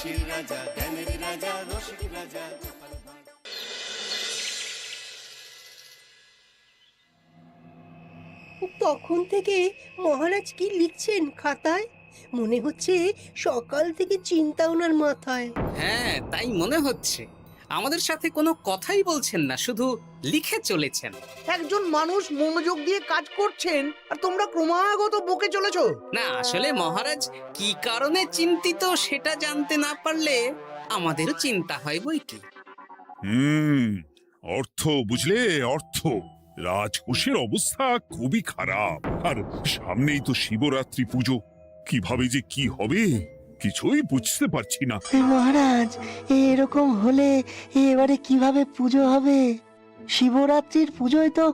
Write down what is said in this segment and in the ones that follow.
হাসির রাজা, জ্ঞানের রাজা, রসিক রাজা। তখন থেকে মহারাজ কি লিখছেন খাতায়? মনে হচ্ছে সকাল থেকে চিন্তা ওনার মাথায়। হ্যাঁ, তাই মনে হচ্ছে। আমাদের সাথে কোনো কথাই বলছেন না, শুধু লিখে চলেছেন। একজন মানুষ মনোযোগ দিয়ে কাজ করছেন আর তোমরা ক্রমাগত বকে চলেছো। না, আসলে মহারাজ কি কারণে চিন্তিত সেটা জানতে না পারলে আমাদেরও চিন্তা হয় বই কি। হুম, অর্থ বুঝলে, অর্থ। রাজকোষের অবস্থা খুবই খারাপ, আর সামনেই তো শিবরাত্রি পুজো। কিভাবে যে কি হবে কিছুই বুঝতে পারছি না। মহারাজ, এরকম হলে এবারে কিভাবে পুজো হবে? শিবরাত্রির পুজোয় তো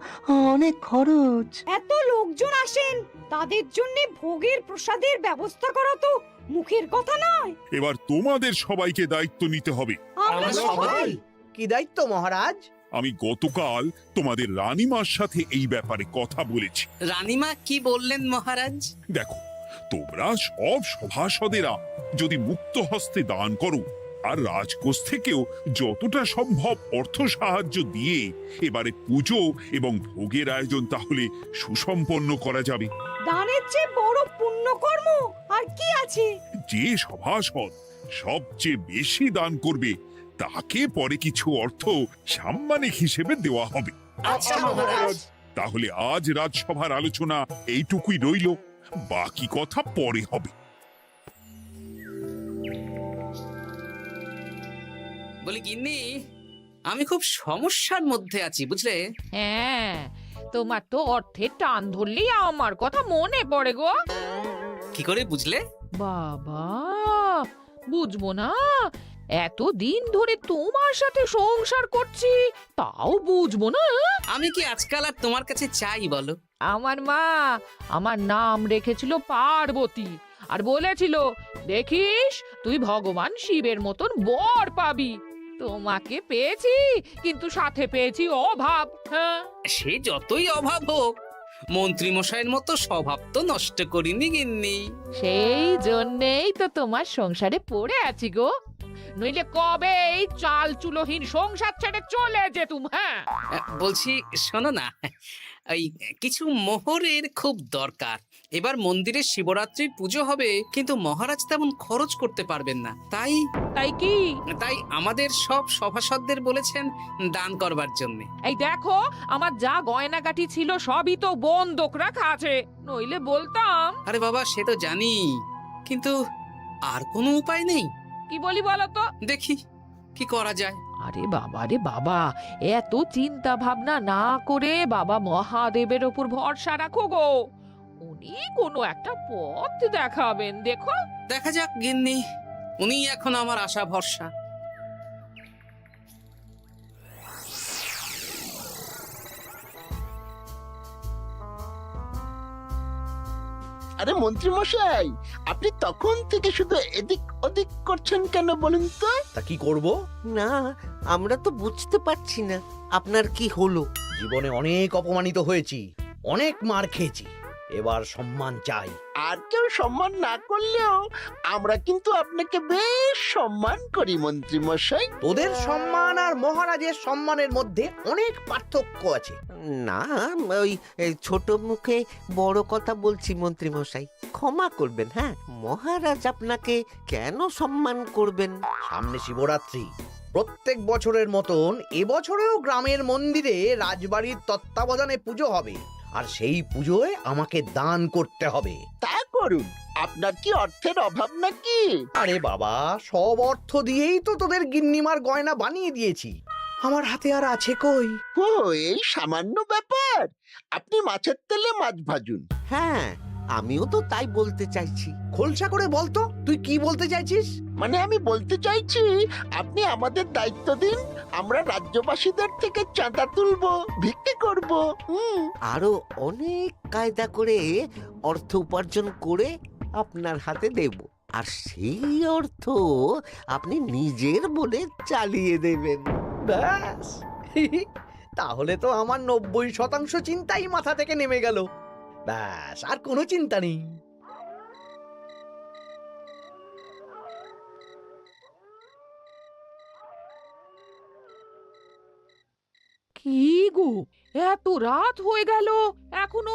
অনেক খরচ। এত লোকজন আসেন, তাদের জন্য ভোগের প্রসাদের ব্যবস্থা করা তো মুখের কথা নয়। এবার তোমাদের সবাইকে দায়িত্ব নিতে হবে। আমরা সবাই কি দায়িত্ব মহারাজ? আমি গতকাল তোমাদের রানীমার সাথে এই ব্যাপারে কথা বলেছি। রানীমা কি বললেন মহারাজ? দেখো, তোমরা সব সভাসদেরা যদি মুক্ত হস্তে দান করো, আর রাজকোষ থেকেও যতটা সম্ভব অর্থ সাহায্য দিয়ে এবারে পুজো এবং ভোগের আয়োজন তাহলে সুসম্পন্ন করা যাবে। দানের চেয়ে বড় পুণ্যকর্ম আর কি আছে? যে সভাসদ সবচেয়ে বেশি দান করবে তাকে পরে কিছু অর্থ সাম্মানিক হিসেবে দেওয়া হবে। আচ্ছা মহারাজ। তাহলে আজ রাজসভার আলোচনা এইটুকুই রইল, বাকি কথা পরে হবে। বলি গিন্নি, আমি খুব সমস্যার মধ্যে আছি বুঝলে। হ্যাঁ, তোমার তো অর্থের টান ধরলেই আমার কথা মনে পড়ে গো। কি করে বুঝলে? বাবা, বুঝবো না? এতদিন ধরে তোমার সাথে সংসার করছি, তাও বুঝবো না? আমি কি আজকাল আর তোমার কাছে চাই বলো? আমার মা আমার নাম রেখেছিল পার্বতী, আর বলেছিল দেখিস তুই ভগবান শিবের মতন বর পাবি। তোমাকে পেয়েছি, কিন্তু সাথে পেয়েছি অভাব। হ্যাঁ, সে যতই অভাব হোক, মন্ত্রী মশাইয়ের মতো স্বভাব তো নষ্ট করিনি গিন্নি। সেই জন্যেই তো তোমার সংসারে পড়ে আছি গো, নইলে কবে এই চাল চুলোহীন সংসার ছেড়ে চলে যেতুম। হ্যাঁ, বলছি শোনো না, ওই কিছু মোহরের খুব দরকার। এবার মন্দিরে শিবরাত্রির পুজো হবে, কিন্তু মহারাজ তেমন খরচ করতে পারবেন না। তাই তাই কি? তাই আমাদের সব সভাসদদের বলেছেন দান করবার জন্য। এই দেখো, আমার যা গয়নাগাটি ছিল সবই তো বন্ধক রাখা আছে, নইলে বলতাম। আরে বাবা, সে তো জানি, কিন্তু আর কোনো উপায় নেই। কি বলি বলো তো? দেখি কি করা যায়। আরে বাবা রে বাবা, এত চিন্তা ভাবনা না করে বাবা মহাদেবের ওপর ভরসা রাখো গো, উনি কোনো একটা পথ দেখাবেন। দেখো, দেখা যাক গিন্নি, উনি এখন আমার আশা ভরসা। আরে মন্ত্রী মশাই, আপনি তখন থেকে শুধু এদিক ওদিক করছেন কেন বলুন তো? তা কি করব? না, আমরা তো বুঝতে পারছি না আপনার কি হলো। জীবনে অনেক অপমানিত হয়েছি, অনেক মার খেয়েছি, এবার সম্মান চাই। আর কেউ সম্মান না করলেও আমরা কিন্তু আপনাকে বেশ সম্মান করি মন্ত্রী মশাই। তোদের সম্মান আর মহারাজের সম্মানের মধ্যে অনেক পার্থক্য আছে। না, ওই ছোট মুখে বড় কথা বলছি মন্ত্রী মশাই, ক্ষমা করবেন। হ্যাঁ, মহারাজ আপনাকে কেন সম্মান করবেন? সামনে শিবরাত্রি, প্রত্যেক বছরের মতন এবছরেও গ্রামের মন্দিরে রাজবাড়ির তত্ত্বাবধানে পুজো হবে, আর সেই পুজোয় আমাকে দান করতে হবে। তা করুন, আপনার কি অর্থের অভাব নাকি? আরে বাবা, সব অর্থ দিয়েই তো তোদের গিন্নিমার গয়না বানিয়ে দিয়েছি, আমার হাতে আর আছে কই? ও, এই সামান্য ব্যাপার। আপনি মাছের তেলে মাছ ভাজুন। হ্যাঁ, আমিও তো তাই বলতে চাইছি। খোলসা করে বলতো তুই কি বলতে চাইছিস? মানে আমি বলতে চাইছি, আপনি আমাদের দায়িত্ব দিন, আমরা রাজ্যবাসীদের থেকে চাঁদা তুলবো, ভিক্ষে করব। আরো অনেক কায়দা করে অর্থ উপার্জন করে আপনার হাতে দেব, আর সেই অর্থ আপনি নিজের বলে চালিয়ে দেবেন। ব্যাস, তাহলে তো আমার 90% চিন্তাই মাথা থেকে নেমে গেল। ব্যাস, আর কোনো চিন্তা নেই। এত রাত হয়ে গেল, এখনো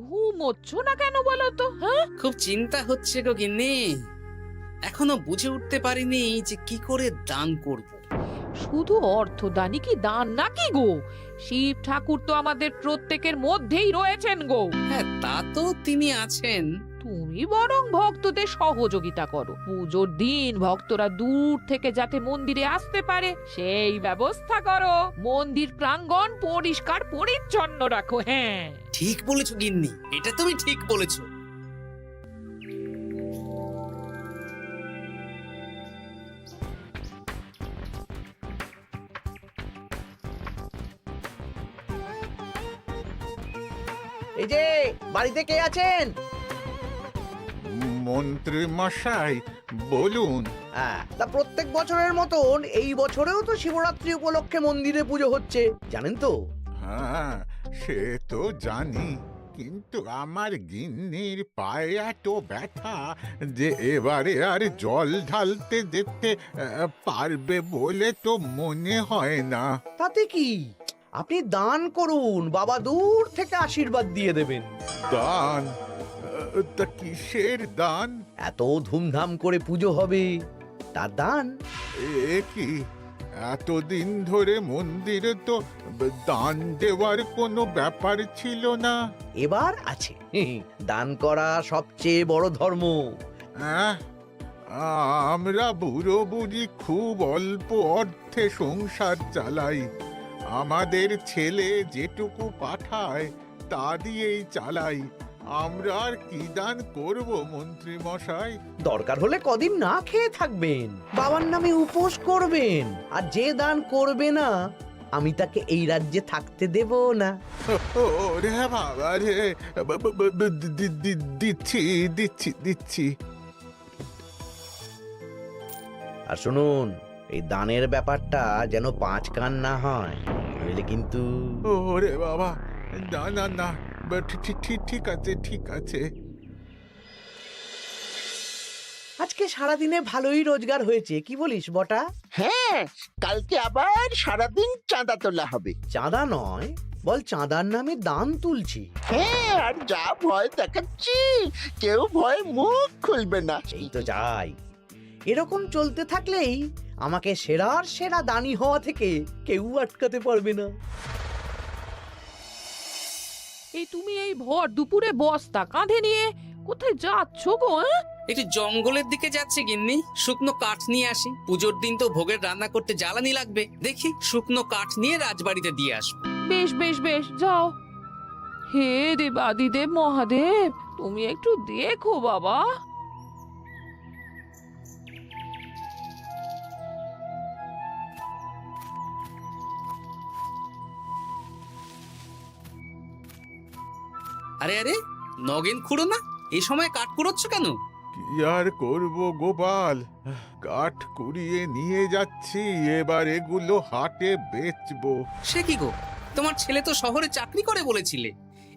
ঘুমোচ্ছ না কেন বলো তো? হ্যাঁ, খুব চিন্তা হচ্ছে গো গিন্নি। এখনো বুঝে উঠতে পারিনি যে কি করে দান করব। শুধু অর্থদানই কি দান নাকি গো? শিব ঠাকুর তো আমাদের প্রত্যেকের মধ্যেই রয়েছেন গো। হ্যাঁ, তা তো তিনি আছেন। তুমি বরং ভক্তদের সহযোগিতা করো। পুজোর দিন ভক্তরা দূর থেকে যাতে মন্দিরে আসতে পারে সেই ব্যবস্থা করো। মন্দির প্রাঙ্গণ পরিষ্কার পরিচ্ছন্ন রাখো। হ্যাঁ, ঠিক বলেছো গিন্নি, এটা তুমি ঠিক বলেছো। এই যে বাড়িতে কে আছেন? মন্ত্রী মশাই বলুন। হ্যাঁ, তা প্রত্যেক বছরের মতন এই বছরেও তো শিবরাত্রি উপলক্ষে মন্দিরে পুজো হচ্ছে, জানেন তো? হ্যাঁ, সে তো জানি, কিন্তু আমার গিন্নির পায়ে এত ব্যথা যে এবারে আর জল ঢালতে যেতে পারবে বলে তো মনে হয় না। তাতে কি, আপনি দান করুন, বাবা দূর থেকে আশীর্বাদ দিয়ে দেবেন। দান? তা কিসের দান? এত ধুমধাম করে পুজো হবে, তার দান। এ কি, এতদিন ধরে মন্দিরে তো দান দেওয়ার কোনো ব্যাপার ছিল না। এবার আছে। দান করা সবচেয়ে বড় ধর্ম। হ্যাঁ, আমরা বুড়ো বুড়ি খুব অল্প অর্থে সংসার চালাই। আমাদের ছেলে যেটুকু পাঠায় তা দিয়েই চালাই। আমরা আর কি দান করব মন্ত্রী মশাই? দরকার হলে কদিন না খেয়ে থাকবেন, বাবার নামে উপোস করবেন, আর যে দান করবে না আমি তাকে এই রাজ্যে থাকতে দেব না। ওরে বাবা রে, দিচ্ছি দিচ্ছি দিচ্ছি। আর শুনুন, এই দানের ব্যাপারটা যেন 5 কান না হয়, নইলে কিন্তু। ওরে বাবা, না না না, ঠিক আছে ঠিক আছে। আজকে সারাদিনে ভালোই রোজগার হয়েছে, কি বলিস বটা? হ্যাঁ, কালকে আবার সারাদিন চাঁদা তোলা হবে। চাঁদা নয়, বল চাঁদার নামে দান তুলছি। হ্যাঁ, আর যা ভয় দেখাচ্ছি, কেউ ভয় মুখ খুলবে না। এই তো যাই, এরকম চলতে থাকলেই আমাকে সেরার সেরা দানি হওয়া থেকে কেউ আটকাতে পারবে না। এই তুমি এই ভর দুপুরে বস্তা কাঁধে নিয়ে কোথায় যাচ্ছ গো? হ্যাঁ, একটু জঙ্গলের দিকে যাচ্ছে গিন্নি, শুকনো কাঠ নিয়ে আসি। পুজোর দিন তো ভোগের রান্না করতে জ্বালানি লাগবে, দেখি শুকনো কাঠ নিয়ে রাজবাড়িতে দিয়ে আসবো। বেশ বেশ বেশ, যাও। হে দেবাদিদেব মহাদেব, তুমি একটু দেখো বাবা। আরে আরে, নগেন খুঁড়ো না, এই সময় কাঠ কুড়োচ্ছ কেন? কি আর করব গোপাল, কাঠ কুড়িয়ে নিয়ে যাচ্ছি, এবার এগুলো হাটে বেচবো। সে কি গো, তোমার ছেলে তো শহরে চাকরি করে বলেছিলে,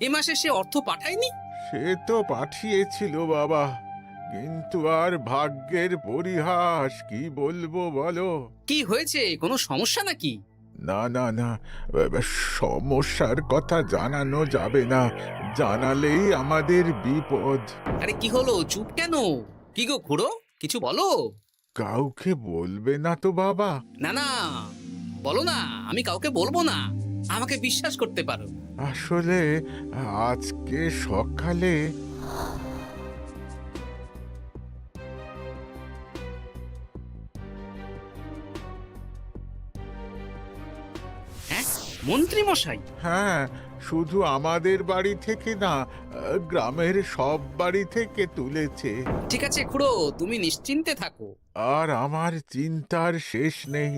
এ মাসে সে অর্থ পাঠায়নি? সে তো পাঠিয়েছিল বাবা, কিন্তু আর ভাগ্যের পরিহাস, কি বলবো বলো। কি হয়েছে, কোনো সমস্যা নাকি? না না না, সমস্যার কথা জানানো যাবে না, জানালেই আমাদের বিপদ। আরে কি হলো, চুপ কেন? কি গো খুড়ো, কিছু বলো। কাউকে বলবে না তো বাবা? না না, বলো না, আমি কাউকে বলবো না, আমাকে বিশ্বাস করতে পারো। আসলে আজকে সকালে হ্যাঁ, মন্ত্রী মশাই? হ্যাঁ, শুধু আমাদের বাড়ি থেকে না, গ্রামের সব বাড়ি থেকে তুলেছে। ঠিক আছে খুড়ো, তুমি নিশ্চিন্তে থাকো। আর আমার চিন্তার শেষ নেই।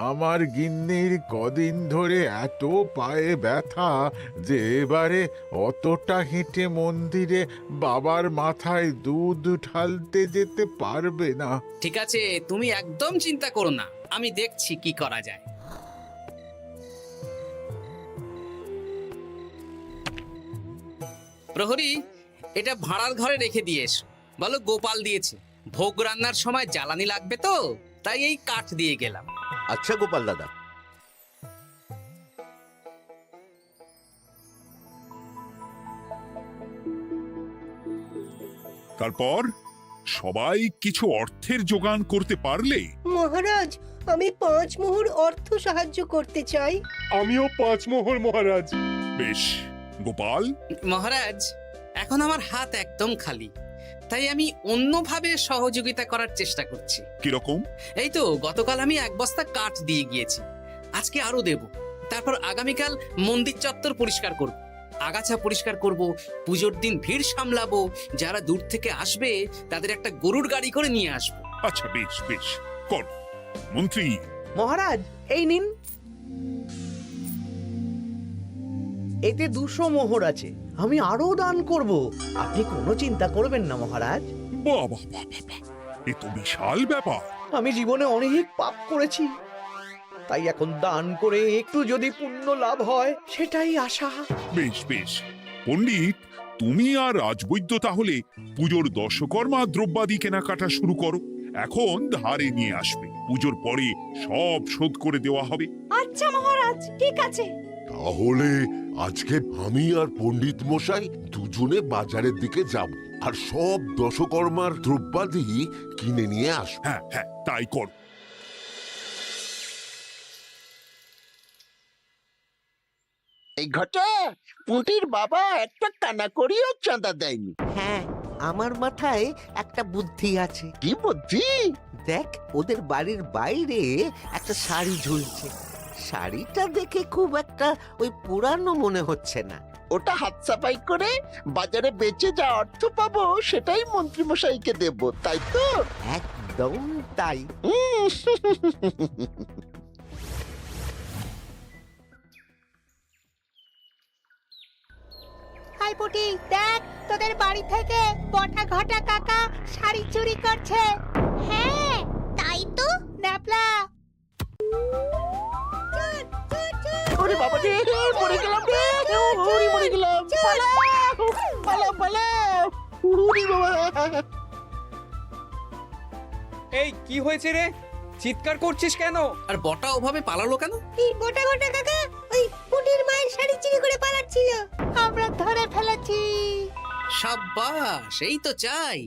আমার গিন্নির কদিন ধরে এত পায়ে ব্যথা যে এবারে অতটা হেঁটে মন্দিরে বাবার মাথায় দুধ ঢালতে যেতে পারবে না। ঠিক আছে, তুমি একদম চিন্তা করো না, আমি দেখছি কি করা যায়। প্রহরী, এটা ভাড়ার ঘরে রেখে দিয়ে এসো। বলো গোপাল দিয়েছে, ভোগ রান্নার সময় জ্বালানি লাগবে তো, তাই এই কাঠ দিয়ে গেলাম। আচ্ছা গোপাল দাদা। তারপর সবাই কিছু অর্থের যোগান করতে পারলে মহারাজ, আমি 5 মোহর অর্থ সাহায্য করতে চাই। আমিও 5 মোহর মহারাজ। বেশ। গোপাল, মহারাজ, এখন আমার হাত একদম খালি, তাই আমি অন্যভাবে সহযোগিতা করার চেষ্টা করছি। কিরকম? এই তো গতকাল আমি 1 বস্তা কাঠ দিয়ে গিয়েছি, আজকে আরো দেব। তারপর আগামীকাল মন্দির চত্বর পরিষ্কার করব, আগাছা পরিষ্কার করব, পুজোর দিন ভিড় সামলাবো, যারা দূর থেকে আসবে তাদের একটা গরুর গাড়ি করে নিয়ে আসবো। আচ্ছা, বেশ বেশ, কর। মন্ত্রী, মহারাজ এই নিন, এতে 200 মোহর আছে। আমি আরো দান করব, আপনি কোনো চিন্তা করবেন না মহারাজ। বাহ বাহ বাহ বাহ বাহ, এ তো বিশাল ব্যাপার। আমি জীবনে অনেক পাপ করেছি, তাই এখন দান করে একটু যদি পুণ্য লাভ হয় সেটাই আশা। বেশ বেশ। পণ্ডিত, তুমি আর রাজবৈদ্য তাহলে পুজোর দশকর্মা দ্রব্যাদি কেনাকাটা শুরু করো। এখন ধারে নিয়ে আসবে, পুজোর পরে সব শোধ করে দেওয়া হবে। আচ্ছা মহারাজ, ঠিক আছে। তাহলে আজকে আমি আর পণ্ডিত মশাই দুজনে বাজারের দিকে যাব আর সব দশকর্মার দ্রব্যাদি কিনে নিয়ে আসবো। হ্যাঁ হ্যাঁ, তাই কর। এই ঘটা পুঁটির বাবা একটা কানা করিও চাঁদা দেয়নি। হ্যাঁ, আমার মাথায় একটা বুদ্ধি আছে। কি বুদ্ধি? দেখ, ওদের বাড়ির বাইরে একটা শাড়ি ঝুলছে। শাড়িটা দেখে খুব একটা ওই পুরানো মনে হচ্ছে না। ওটা হাত সাফাই করে বাজারে বেচে যা অর্থ পাবো সেটাই মন্ত্রী মশাইকে দেব, তাই তো? একদম তাই। হাই পুটি, দেখ তোদের বাড়ি থেকে বটা ঘটা কাকা শাড়ি চুরি করছে। হ্যাঁ তাই তো। ন্যাপলা, ওরে বাবা রে, মরে গেলাম রে, ওরে মরে গেলাম। পালাও পালাও পালাও, ওরে বাবা। এই কি হয়েছে রে? চিৎকার করছিস কেন? আর বটা ওভাবে পালালো কেন? এই বটা ঘটা কাকা ওই পুটির মায়ের শাড়ি চুরি করে পালাচ্ছিল, আমরা ধরে ফেলেছি। সাব্বাস, এই তো চাই।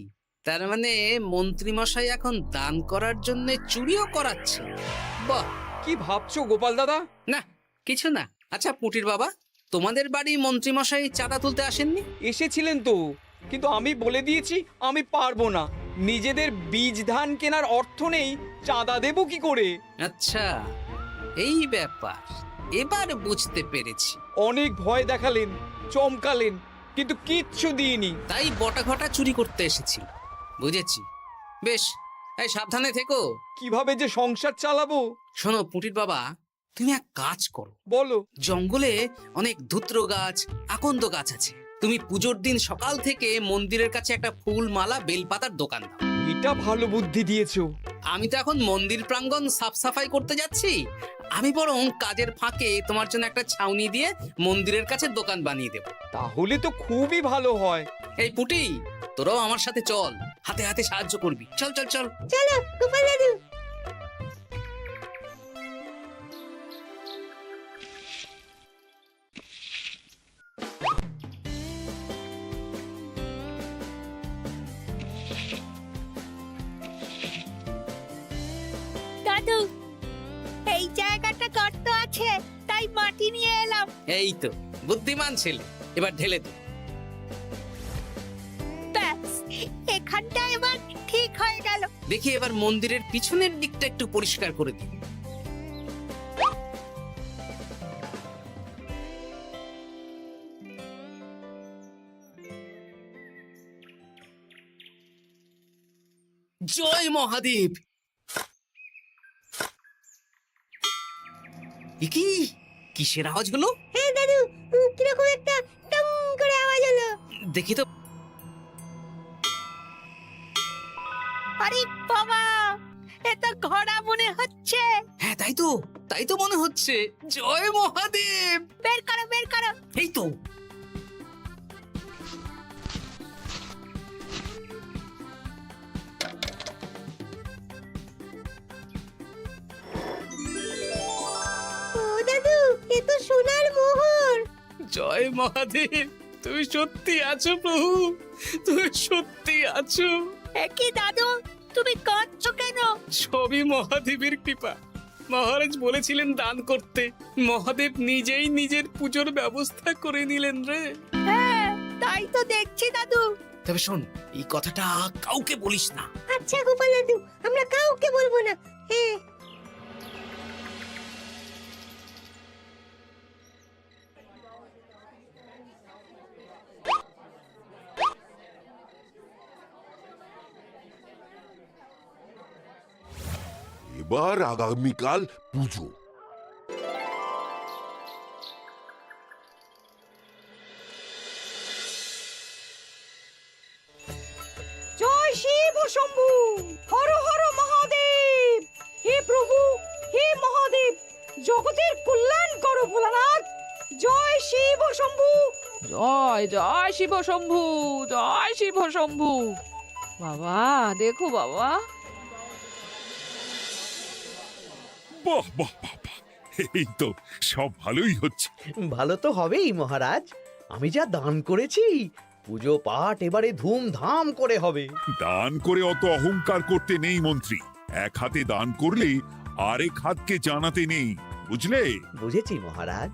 তার মানে মন্ত্রী মশাই এখন দান করার জন্য চুরিও করাচ্ছে। বাহ! কি ভাবছো গোপাল দাদা? না, কিছু না। আচ্ছা পুটির বাবা, তোমাদের বাড়ি মন্ত্রী মশাই চাঁদা তুলতে আসেননি? এসেছিলেন তো, কিন্তু আমি বলে দিয়েছি আমি পারবো না। নিজেদের বীজ ধান কেনার অর্থ নেই, চাঁদা দেবো কি করে? আচ্ছা, এই ব্যাপার, এবার বুঝতে পেরেছি। অনেক ভয় দেখালেন, চমকালেন, কিন্তু কিচ্ছু দিইনি। তাই বটা ঘটা চুরি করতে এসেছিল, বুঝেছি। বেশ, এই সাবধানে থেকো। কিভাবে যে সংসার চালাবো? শোনো পুটির বাবা, তুমি এক কাজ করো। বলো। জঙ্গলে অনেক ধুত্র গাছ, আকন্দ গাছ আছে। তুমি পুজোর দিন সকাল থেকে মন্দিরের কাছে একটা ফুল মালা বেলপাতার দোকান দাও। এটা ভালো বুদ্ধি দিয়েছো। আমি তো এখন মন্দির প্রাঙ্গণ সাফ সাফাই করতে যাচ্ছি, আমি বরং কাজের ফাঁকে তোমার জন্য একটা ছাউনি দিয়ে মন্দিরের কাছে দোকান বানিয়ে দেব। তাহলে তো খুবই ভালো হয়। এই পুটি, তোরাও আমার সাথে চল, হাতে হাতে সাহায্য করবি। চল চল চল। চলো গোপাল দাদু। দাদু, এই জায়গাটা গর্ত আছে, তাই মাটি নিয়ে এলাম। এই তো বুদ্ধিমান ছেলে, এবার ঢেলে দে। ব্যাস, এখানটা এবার ঠিক হয়ে গেল। দেখি এবার মন্দিরের পিছনের দিকটা একটু পরিষ্কার করে দিই। জয় মহাদেব। কি কিসের আওয়াজ হলো? হ্যাঁ দাদু, কিরকম একটা টং করে আওয়াজ হলো। দেখি তো। আরে বাবা, এটা ঘোড়া মনে হচ্ছে। হ্যাঁ তাই তো মনে হচ্ছে। জয় মহাদেব। বের করো বের করো। এই তো। ও দাদু, এ তো সোনার মোহর। জয় মহাদেব, তুমি সত্যি আছো প্রভু, তুমি সত্যি মধ্যেই আছো। একই দাদু, তুমি কাঁদছো কেন? সবই মহাদেবের কৃপা। মহারাজ বলেছিলেন দান করতে, মহাদেব নিজেই নিজের পুজোর ব্যবস্থা করে নিলেন রে। হ্যাঁ, তাই তো দেখছি দাদু। তবে শোন, এই কথাটা কাউকে বলিস না। আচ্ছা গোপাল দাদু, আমরা কাউকে বলবো না। হ্যাঁ। এবার আগামীকাল পুজো। জয় শিব শম্ভু, হর হর মহাদেব। হে প্রভু, হে মহাদেব, জগতের কল্যাণ করো ভোলানাথ। জয় শিব শম্ভু। জয় জয় শিব শম্ভু, জয় শিব শম্ভু। বাবা দেখো বাবা, বাহ বাহ বাহ বাহ, এই তো সব ভালোই হচ্ছে। ভালো তো হবেই মহারাজ। আমি যা দান করেছি, পুজো পাঠ এবারে ধুমধাম করে হবে। দান করে অত অহংকার করতে নেই মন্ত্রী। এক হাতে দান করলে আরেক হাতকে জানাতে নেই, বুঝলে? বুঝেছি মহারাজ।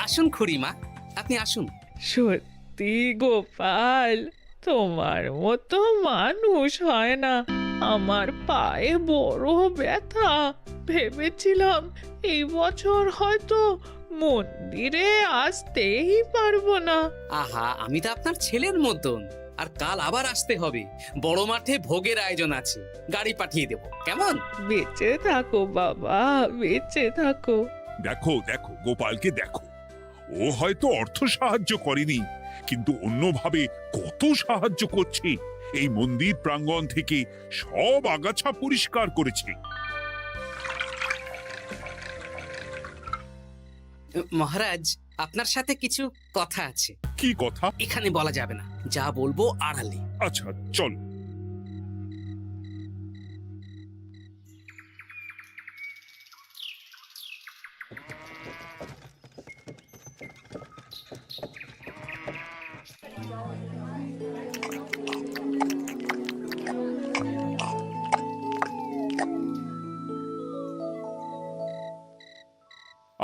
আসুন খুড়িমা, আপনি আসুন। সত্যি গোপাল, তোমার মতো মানুষ হয় না। আমার পায়ে বড় ব্যথা, ভেবেছিলাম এই বছর হয়তো মন্দিরে আসতেই পারবো না। আহা, আমি তো আপনার ছেলের মতন। আর কাল আবার আসতে হবে, বড় মাঠে ভোগের আয়োজন আছে, গাড়ি পাঠিয়ে দেব, কেমন? বেঁচে থাকো বাবা, বেঁচে থাকো। দেখো দেখো গোপালকে দেখো, ও হয়তো অর্থ সাহায্য করেনি, কিন্তু অন্যভাবে কত সাহায্য করছে। এই মন্দির প্রাঙ্গণ থেকে সব আগাছা পরিষ্কার করেছে। মহারাজ, আপনার সাথে কিছু কথা আছে। কি কথা? এখানে বলা যাবে না, যা বলবো আড়ালে। আচ্ছা চল।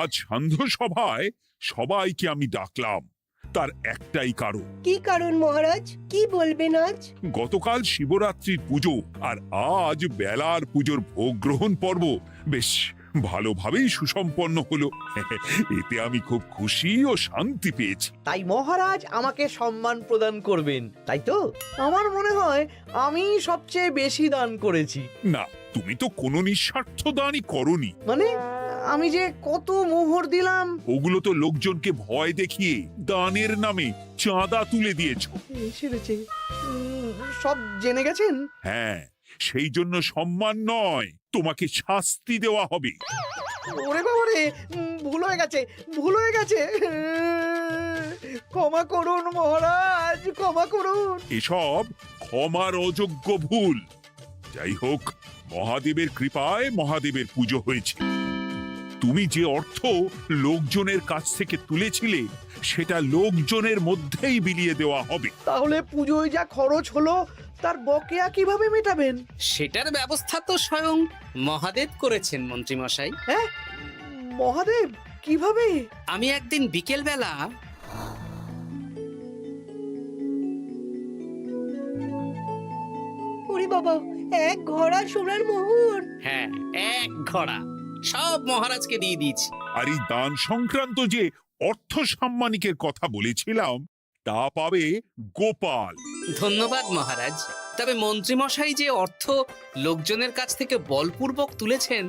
আজ সান্ধ্য সভায় সবাইকে আমি ডাকলাম, তার একটাই কারণ। কি কারণ মহারাজ? কি বলবেন আজ? গতকাল শিবরাত্রির পুজো আর আজ বেলার পুজোর ভোগ গ্রহণ পর্ব বেশ ভালোভাবেই সুসম্পন্ন হলো। এতে আমি খুব খুশি ও শান্তি পেয়েছি। তাই মহারাজ আমাকে সম্মান প্রদান করবেন, তাই তো? আমার মনে হয় আমি সবচেয়ে বেশি দান করেছি। না, তুমি তো কোনো নিঃস্বার্থ দানই করনি। মানে আমি যে কত মোহর দিলাম। ওগুলো তো লোকজনকে ভয় দেখিয়ে দানের নামে চাঁদা তুলে দিয়েছো। সেরেছে, সব জেনে গেছেন। হ্যাঁ, সেই জন্য সম্মান নয়, তোমাকে শাস্তি দেওয়া হবে। ওরে বাবা রে, ভুল হয়ে গেছে, ভুল হয়ে গেছে। ক্ষমা করুন মহারাজ, ক্ষমা করুন। এসব ক্ষমার অযোগ্য ভুল। যাই হোক, মহাদেবের কৃপায় মহাদেবের পুজো হয়েছে। তুমি যে অর্থ লোকজনের কাছ থেকে তুলেছিলে সেটা লোকজনের মধ্যেই বিলিয়ে দেওয়া হবে। তাহলে পুজোয় যা খরচ হলো তার বকেয়া কিভাবে মেটাবেন? সেটার ব্যবস্থা তো স্বয়ং মহাদেব করেছেন মন্ত্রী মশাই। হ্যাঁ, মহাদেব কিভাবে? আমি একদিন বিকেল বেলা ওরে বাবা, এক ঘোড়া সোনার মোহর। হ্যাঁ, এক ঘোড়া সব মহারাজকে দিয়ে দিয়েছি। আর এই দান সংক্রান্ত যে অর্থ সাম্মানিকের কথা বলেছিলাম তা পাবে গোপাল। ধন্যবাদ মহারাজ। তবে মন্ত্রী মশাই যে অর্থ লোকজনের কাছ থেকে বলপূর্বক তুলেছেন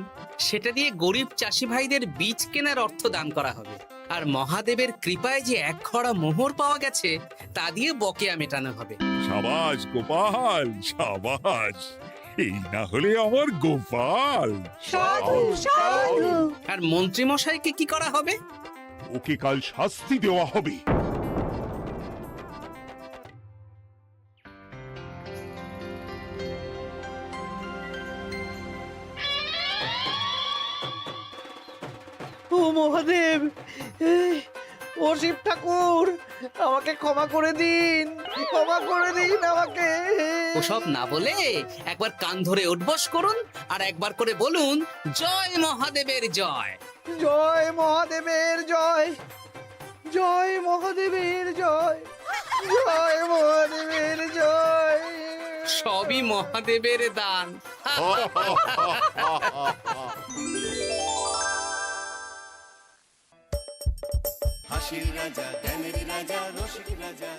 সেটা দিয়ে গরিব চাষি ভাইদের বীজ কেনার অর্থ দান করা হবে। আর মহাদেবের কৃপায় যে এক খড়া মোহর পাওয়া গেছে তা দিয়ে বকেয়া মেটানো হবে। সাবাস গোপাল, সাবাস। এই না হলে আমার গোপাল। সাধু সাধু। আর মন্ত্রী মশাইকে কি করা হবে? ওকে কাল শাস্তি দেওয়া হবে। ও মহাদেব, ও শিব ঠাকুর, আমাকে ক্ষমা করে দিন, ক্ষমা করে দিন আমাকে। ওসব না বলে একবার কান ধরে উঠবস করুন আর একবার করে বলুন জয় মহাদেবের জয়। জয় মহাদেবের জয়, জয় মহাদেবের জয়, জয় মহাদেবের জয়। সবই মহাদেবের দান। হাসির রাজা, জ্ঞানের রাজা, রসিক রাজা।